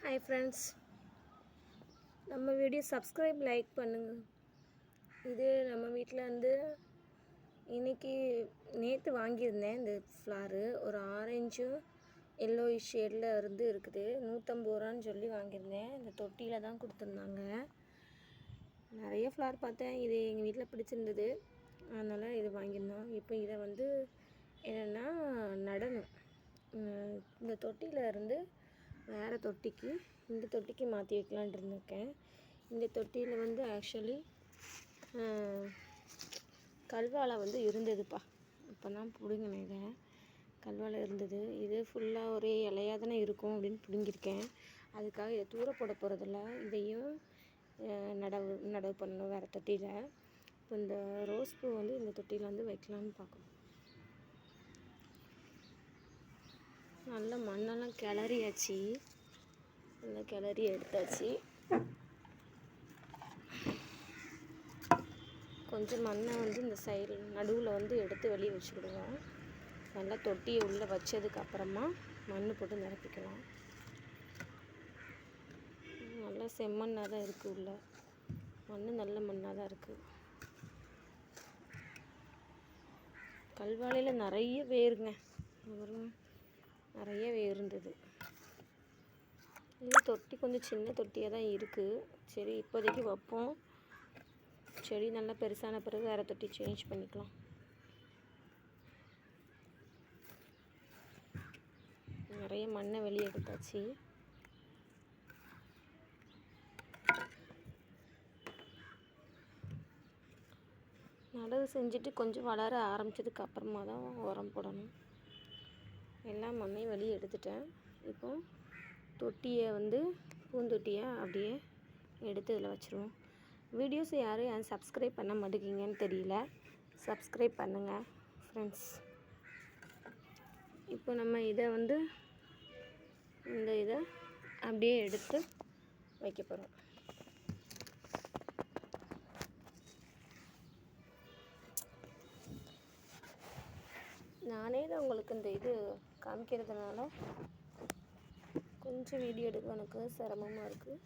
Hi friends, நம்ம video subscribe like பண்ணுங்கள். இது நம்ம வீட்டில் வந்து இன்றைக்கி நேற்று வாங்கியிருந்தேன். இந்த ஃப்ளாரு ஒரு ஆரஞ்சும் எல்லோயிஷ் ஷேடில் இருக்குது. 150 ரூபான்னு சொல்லி வாங்கியிருந்தேன். இந்த தொட்டியில் தான் கொடுத்துருந்தாங்க. நிறைய ஃப்ளார் பார்த்தேன். இது எங்கள் வீட்டில் பிடிச்சிருந்தது, அதனால் இது வாங்கியிருந்தோம். இப்போ இதை வந்து என்னென்னா நடணும். இந்த தொட்டியில் இருந்து வேறு தொட்டிக்கு, இந்த தொட்டிக்கு மாற்றி வைக்கலான் இருந்திருக்கேன். இந்த தொட்டியில் வந்து ஆக்சுவலி கல்வாழை வந்து இருந்ததுப்பா. இப்போ தான் பிடுங்கினேன். இதை கல்வாழை இருந்தது. இது ஃபுல்லாக ஒரே இலையாக தானே இருக்கும் அப்படின்னு பிடுங்கியிருக்கேன். அதுக்காக இதை தூர போட போகிறதில்ல. இதையும் நடவு பண்ணணும் வேறு தொட்டியில். இப்போ இந்த ரோஸ் பூ வந்து இந்த தொட்டியில் வந்து வைக்கலான்னு பார்க்கணும். நல்ல மண்ணெல்லாம் கிளறியாச்சு, நல்லா கிளறி எடுத்தாச்சு. கொஞ்சம் மண்ணை வந்து இந்த சைடு நடுவில் வந்து எடுத்து வெளியே வச்சுக்கிடுவோம். நல்லா தொட்டியை உள்ளே வச்சதுக்கு அப்புறமா மண் போட்டு நிரப்பிக்கலாம். நல்லா செம்மண்ணாக தான் இருக்குது. உள்ள மண் நல்ல மண்ணாக தான் இருக்குது. கல்வாழையில் நிறைய வேருங்க, நிறைய வேர் இருந்தது. இது தொட்டி கொஞ்சம் சின்ன தொட்டியாக தான் இருக்குது. சரி, இப்போதைக்கு வைப்போம். செடி நல்லா பெருசான பிறகு வேறு தொட்டி சேஞ்ச் பண்ணிக்கலாம். நிறைய மண்ணை வெளியே எடுத்தாச்சு. நடவு செஞ்சுட்டு கொஞ்சம் வளர ஆரம்பித்ததுக்கு அப்புறமா தான் உரம் போடணும். எல்லா மண்ணையும் வெளியே எடுத்துட்டேன். இப்போ தொட்டியை வந்து பூந்தொட்டியை அப்படியே எடுத்து இதில் வச்சுருவோம். வீடியோஸ் யாரும் சப்ஸ்கிரைப் பண்ண மாட்டேங்கிங்கன்னு தெரியல. சப்ஸ்கிரைப் பண்ணுங்கள் ஃப்ரெண்ட்ஸ். இப்போ நம்ம இதை வந்து இந்த இதை அப்படியே எடுத்து வைக்க போகிறோம். நானே தான் உங்களுக்கு இந்த இது காமிக்கிறதுனால கொஞ்சம் வீடியோ எடுக்க எனக்கு சிரமமாக இருக்குது.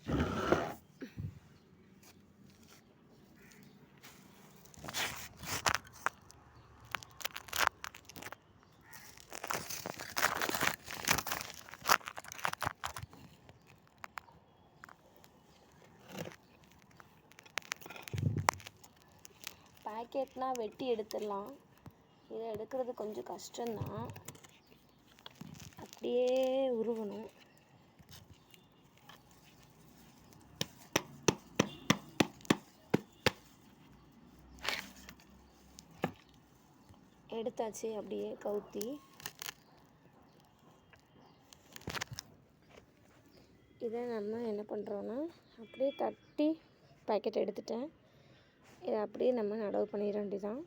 பேக்கெட்னால் வெட்டி எடுத்துடலாம். இதை எடுக்கிறது கொஞ்சம் கஷ்டம்தான். அப்படியே உருவணும். எடுத்தாச்சு அப்படியே கவுத்தி. இதை நம்ம என்ன பண்ணுறோன்னா அப்படியே தட்டி பேக்கெட் எடுத்துட்டேன். இதை அப்படியே நம்ம நடவு பண்ணிட வேண்டியதான்.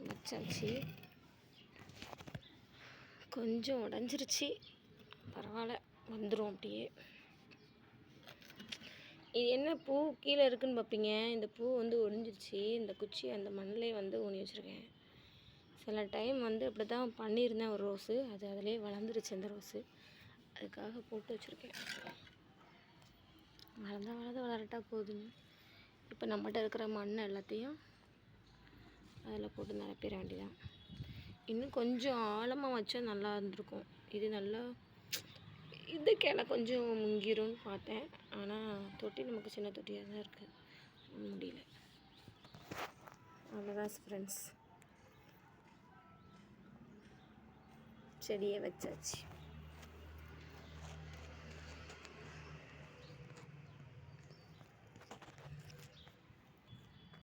வச்சாச்சு. கொஞ்சம் உடஞ்சிருச்சு, பரவாயில்ல, வந்துடும் அப்படியே. இது என்ன பூ கீழே இருக்குதுன்னு பார்ப்பீங்க. இந்த பூ வந்து ஒடிஞ்சிருச்சு. இந்த குச்சி அந்த மண்ணிலே வந்து ஊனி வச்சுருக்கேன். சில டைம் வந்து அப்படி தான் பண்ணியிருந்தேன். ஒரு ரோஸு அது அதிலே வளர்ந்துருச்சு. அந்த ரோஸு அதுக்காக போட்டு வச்சுருக்கேன். வளரட்டா போகுதுன்னு இப்போ நம்மகிட்ட இருக்கிற மண் எல்லாத்தையும் அதில் போட்டு நிரப்பிட வேண்டியதான். இன்னும் கொஞ்சம் ஆழமாக வச்சா நல்லா இருந்திருக்கும். இது நல்லா இது கிளை கொஞ்சம் முங்கிரும்னு பார்த்தேன். ஆனால் தொட்டி நமக்கு சின்ன தொட்டியாக தான் இருக்குது, முடியல. அவ்வளோதான் ஃப்ரெண்ட்ஸ், செடியை வச்சாச்சு.